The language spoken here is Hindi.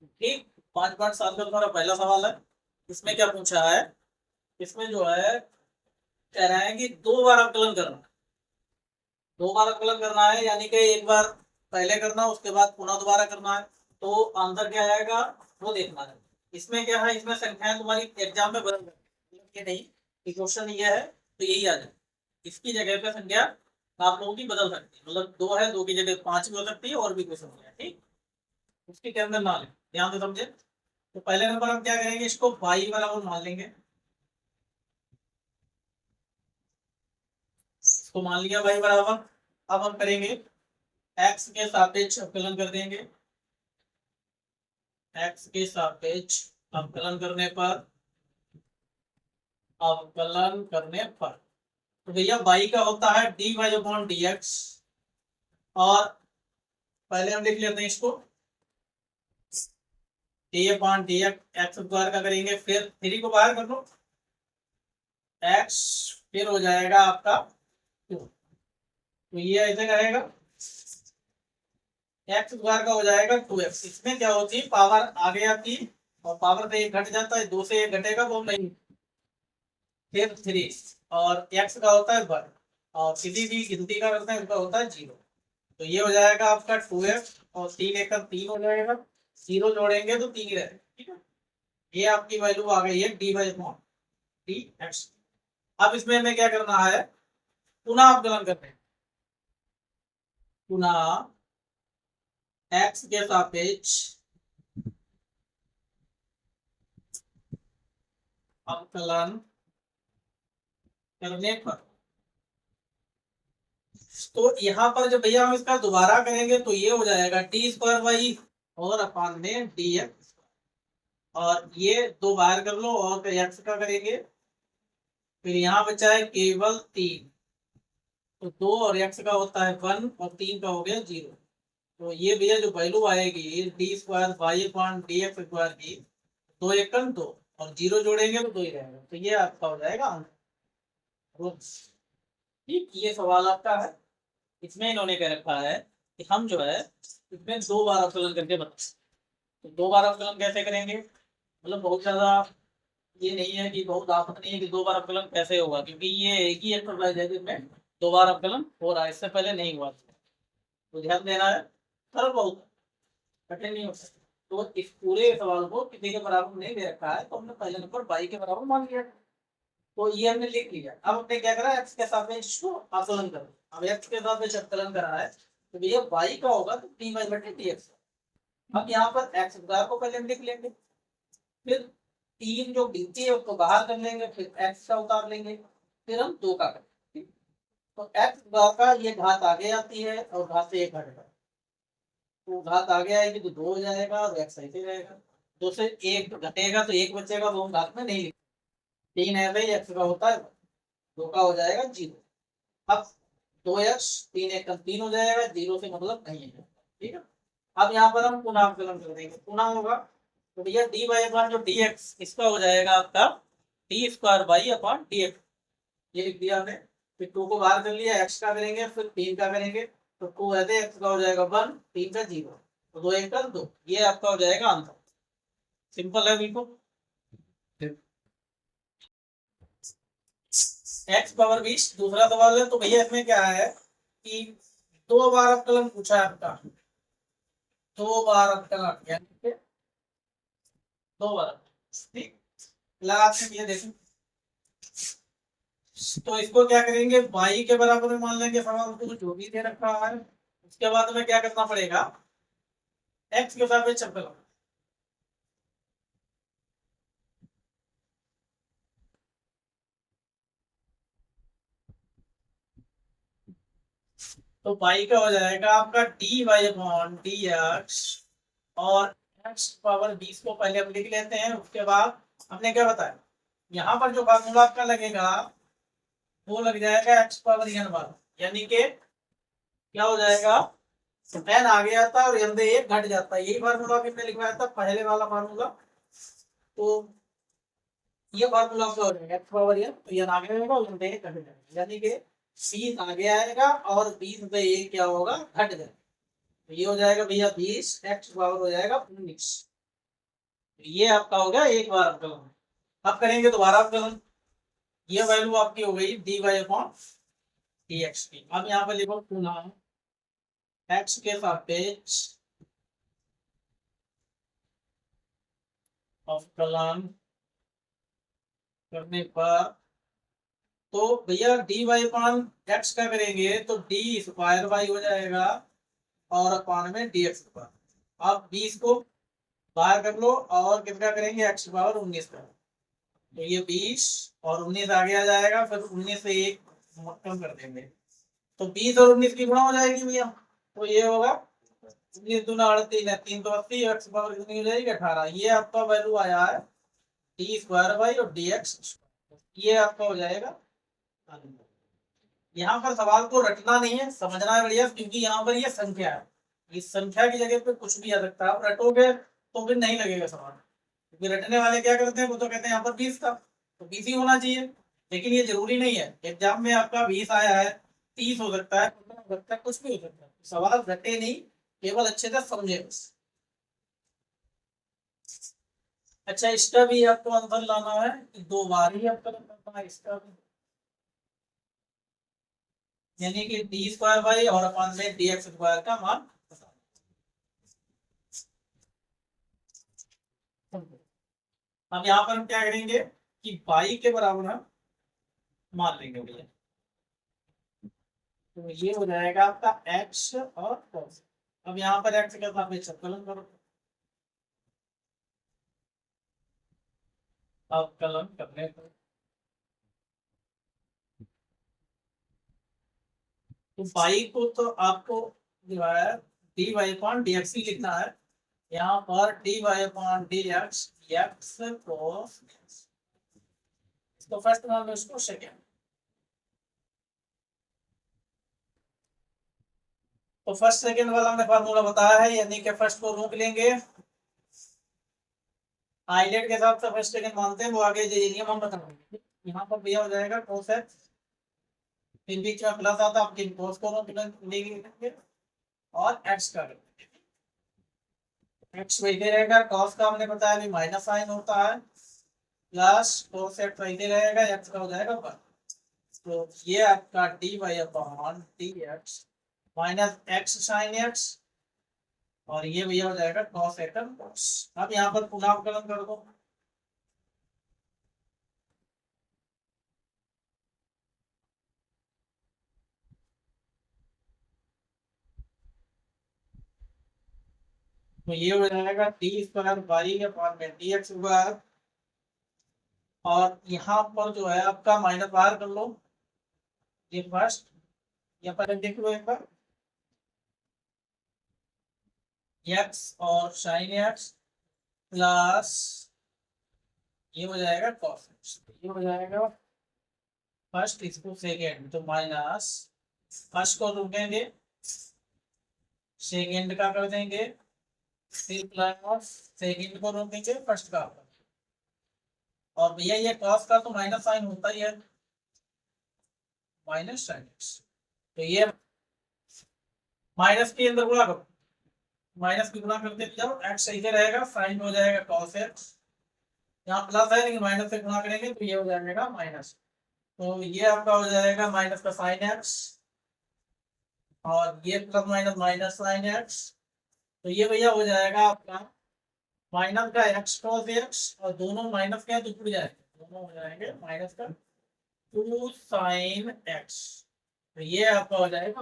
ठीक। 5.7 का तुम्हारा पहला सवाल है। इसमें क्या पूछा है? इसमें जो है कह रहा है कि 2 बार अवकलन करना है। 2 बार अवकलन करना है, यानी कि एक बार पहले करना, उसके बाद पुनः दोबारा करना है। तो आंसर क्या आएगा वो देखना है। इसमें क्या है, इसमें संख्याएं तुम्हारी एग्जाम में बदल जाती है, ये नहीं कि क्वेश्चन ये है तो यही आ जाए। इसकी जगह पे संख्या आप लोगों की बदल सकती है, मतलब 2 है, 2 की जगह 5 भी हो सकती है, और भी कुछ हो है। ठीक। उसके अंदर ना ले, ध्यान से समझे। तो पहले नंबर हम क्या करेंगे, इसको वाई बराबर मान लेंगे। इसको मान लिया वाई बराबर। अब हम करेंगे एक्स के सापेक्ष अवकलन कर देंगे। एक्स के सापेक्ष अवकलन करने पर, अवकलन करने पर तो भैया वाई का होता है d y upon d x. और पहले हम लिख लेते हैं इसको d upon d x square का करेंगे, फिर 3 को बाहर कर लो, एक्स, फिर हो जाएगा आपका 2। तो ये ऐसे रहेगा, एक्स स्क्वायर का हो जाएगा 2x। इसमें क्या होती है, पावर आगे आती है और पावर से 1 घट जाता है, 2 से 1 घटेगा वो नहीं, फिर 3। और x का होता है 1, और किसी भी गिनती का करते हैं उसका होता है 0। तो ये हो जाएगा आपका 2x, और 3 एक 3 हो जाएगा, 0 जोड़ेंगे तो 3 ही रहेगा। ठीक है, ये आपकी वैल्यू आ गई है D by upon d x. अब इसमें हमें क्या करना है, पुनः अवकलन करते हैं। पुनः x के सापेक्ष अवकलन करने पर, तो यहाँ पर जब भैया हम इसका दोबारा करेंगे तो ये हो जाएगा टी स्क्वायर बाई और अपान में डी एक्स। और ये 2 बाहर कर लो, और फिर एक्स का करेंगे, फिर यहाँ बचा है केवल 3। तो 2 और एक्स का होता है 1, और 3 का हो गया 0। तो ये भैया जो वैल्यू आएगी D square by upon D x square की, 2 एकम 2, और 0 जोड़ेंगे तो 2 ही रहेगा। तो ये आपका हो जाएगा आंसर। ठीक, ये सवाल आपका है। इसमें इन्होंने कह रखा है कि हम जो है इसमें 2 बार अवकलन करके बताएं। तो 2 बार अवकलन कैसे करेंगे, मतलब बहुत ज्यादा ये नहीं है कि बहुत आफत नहीं है कि 2 बार अवकलन कैसे होगा, क्योंकि ये एक ही एक्सरसाइज है जिसमें 2 बार अवकलन हो रहा है, इससे पहले नहीं हुआ। तो ध्यान देना है, सरल बहुत कठिन नहीं होता। तो इस पूरे सवाल को किसी के बराबर नहीं दे रखा है, तो हमने पहले नंबर बाई के बराबर मान लिया। तो ये हमने लिख लिया। अब हमने क्या करा, एक्स के सापेक्ष को आकलन करा। अब एक्स के सापेक्ष आकलन करा है तो भैया वाई का होगा तो डी वाई बटे डी एक्स। अब यहाँ पर एक्स स्क्वायर को पहले हम लिख लेंगे, फिर 3 जो गिनती है उसको बाहर कर लेंगे, फिर एक्स का उतार लेंगे, फिर हम 2 का करेंगे। तो एक्स स्क्वायर का ये घात आगे आती है और घात से 1 घटेगा, तो घात आगे आएगी तो 2 हो जाएगा, और एक्स ऐसे रहेगा। 2 से 1 घटेगा तो 1 बचेगा, वो हम घात में नहीं लिखेंगे। 3 ऐसे ही एक्स का होता है, 2 का हो जाएगा 0। अब 2x 3 एक 3 हो जाएगा, 0 से मतलब नहीं है। ठीक है, अब यहाँ पर हम पुनः अवकलन कर देंगे, पुनः होगा तो भैया डी बाई अपॉन जो डी एक्स, इसका हो जाएगा आपका D square by upon d x. ये लिख दिया हमने। फिर 2 को बाहर कर लिया, एक्स का करेंगे, फिर 3 का करेंगे, तो 2 है एक्स का हो जाएगा 1, 3 का 0, तो 2 एक 2। ये आपका हो जाएगा आंसर। सिंपल है बिल्कुल। एक्स पावर 20 दूसरा सवाल है। तो भैया इसमें क्या है कि 2 बार अवकलन पूछा है आपका, 2 बार अवकलन, यानी कि 2 बार। ठीक, लगा के ये देखो। तो इसको क्या करेंगे, y के बराबर में मान लेंगे, सवाल को जो भी दे रखा है। उसके बाद हमें क्या करना पड़ेगा, x के सापेक्ष अवकलन। तो y का हो जाएगा आपका d y upon d x, और x पावर 20 को पहले हम लिख लेते हैं। उसके बाद हमने क्या बताया, यहाँ पर जो फार्मूला आपका लगेगा वो लग जाएगा x पावर n बार, यानी कि क्या हो जाएगा, n आगे आता है और n से 1 घट जाता है। यही फार्मूला किसने लिखवाया था, पहले वाला फार्मूला। तो ये फार्मूला आपका हो जाएगा x पावर n, तो n आगे आएगा और n से 1 घट जाएगा, यानी कि 20 आगे आएगा और 20 से 1 क्या होगा, घट जाएगा। तो ये हो जाएगा भैया 20, x पावर हो जाएगा 19। ये आपका हो गया एक बार अवकलन। अब करेंगे दोबारा अवकलन। ये वैल्यू आपकी हो गई dy अपॉन dx की। अब यहाँ पर लिखो पुनः x के सापेक्ष अवकलन करने पर, तो भैया dy अपॉन x का करेंगे तो d स्क्वायर y हो जाएगा और अपॉन में dx स्क्वायर। अब 20 को बाहर कर लो और कितना करेंगे x पावर 19 का, तो ये 20 और 19 आगे आ जाएगा, फिर 19 से 1 कम कर देंगे तो 20 और 19 की गुणा हो जाएगी भैया। तो ये होगा 19 दूना 38 है, 3 तो 80, x पावर कितनी हो जाएगी 18। ये आपका वैल्यू आया है डी स्क्वायर बाई और डी एक्स, ये आपका हो जाएगा। यहाँ पर सवाल को रटना नहीं है, समझना है बढ़िया, क्योंकि यहाँ पर ये संख्या है, इस संख्या की जगह पे कुछ भी आ सकता है। आप रटोगे तो फिर नहीं लगेगा सवाल, क्योंकि रटने वाले क्या करते हैं, वो तो कहते हैं यहाँ पर 20 था तो 20 ही होना चाहिए, लेकिन ये जरूरी नहीं है। एग्जाम में आपका 20 आया है, 30 हो सकता है, 15 हो सकता है, कुछ भी हो सकता है। सवाल रटे नहीं, केवल अच्छे से समझे बस। अच्छा, इसका भी आपको आंसर लाना है, 2 बार ही आपका करना है इसका भी, यानी कि डी स्क्वायर बाई और अपॉन में डी एक्स स्क्वायर का मान। अब यहाँ पर हम क्या करेंगे कि बाई के बराबर हम मान लेंगे भैया, तो ये हो जाएगा आपका x और cos। अब यहाँ पर x के साथ में अवकलन करो, अवकलन करने पर तो बाई को तो आपको जो है d y upon d x ही लिखना है। यहाँ पर d y upon d x, x cos, इसको फर्स्ट मान लो, इसको सेकेंड। तो फर्स्ट सेकेंड वाला हमने फार्मूला बताया है, यानी कि फर्स्ट को रोक लेंगे, आइलेट के हिसाब से फर्स्ट सेकेंड मानते हैं, वो आगे जो नियम हम बताएंगे। यहाँ पर भैया हो जाएगा cos x, फिर बीच में प्लस आता है, cos को रोक लेंगे और x का x वही रहेगा, cos का हमने बताया भी माइनस साइन होता है, प्लस cos x वही रहेगा, x का हो जाएगा 1। तो ये आपका d y upon d x minus x sine x, और ये भैया हो जाएगा cos x cos। अब यहाँ पर पुनः अवकलन कर दो, तो ये हो जाएगा डी स्क्वायर बाई अपॉन में डी एक्स स्क्वायर, और यहाँ पर जो है आपका माइनस बाहर कर लो, ये फर्स्ट, यहाँ पर देख लो एक बार, एक्स और साइन एक्स प्लस ये हो जाएगा cos x, ये हो जाएगा फर्स्ट, इसको सेकेंड, तो माइनस फर्स्ट को रोकेंगे, सेकेंड का कर देंगे, फिर प्लस सेकेंड को रोकेंगे, फर्स्ट का। और भैया ये cos का तो माइनस साइन होता ही है, माइनस साइन एक्स, तो ये माइनस के अंदर गुणा करो, माइनस की गुणा करते जाओ, एक्स सही से रहेगा, साइन हो जाएगा cos x, यहाँ प्लस है लेकिन माइनस से गुणा करेंगे तो ये हो जाएगा माइनस, तो ये आपका हो जाएगा माइनस का साइन एक्स, और ये plus minus minus sine x, तो ये भैया हो जाएगा आपका माइनस का एक्स cos x, और दोनों माइनस का है तो जुड़ जाएगा, दोनों हो जाएंगे माइनस का 2 साइन एक्स, तो ये आपका हो जाएगा।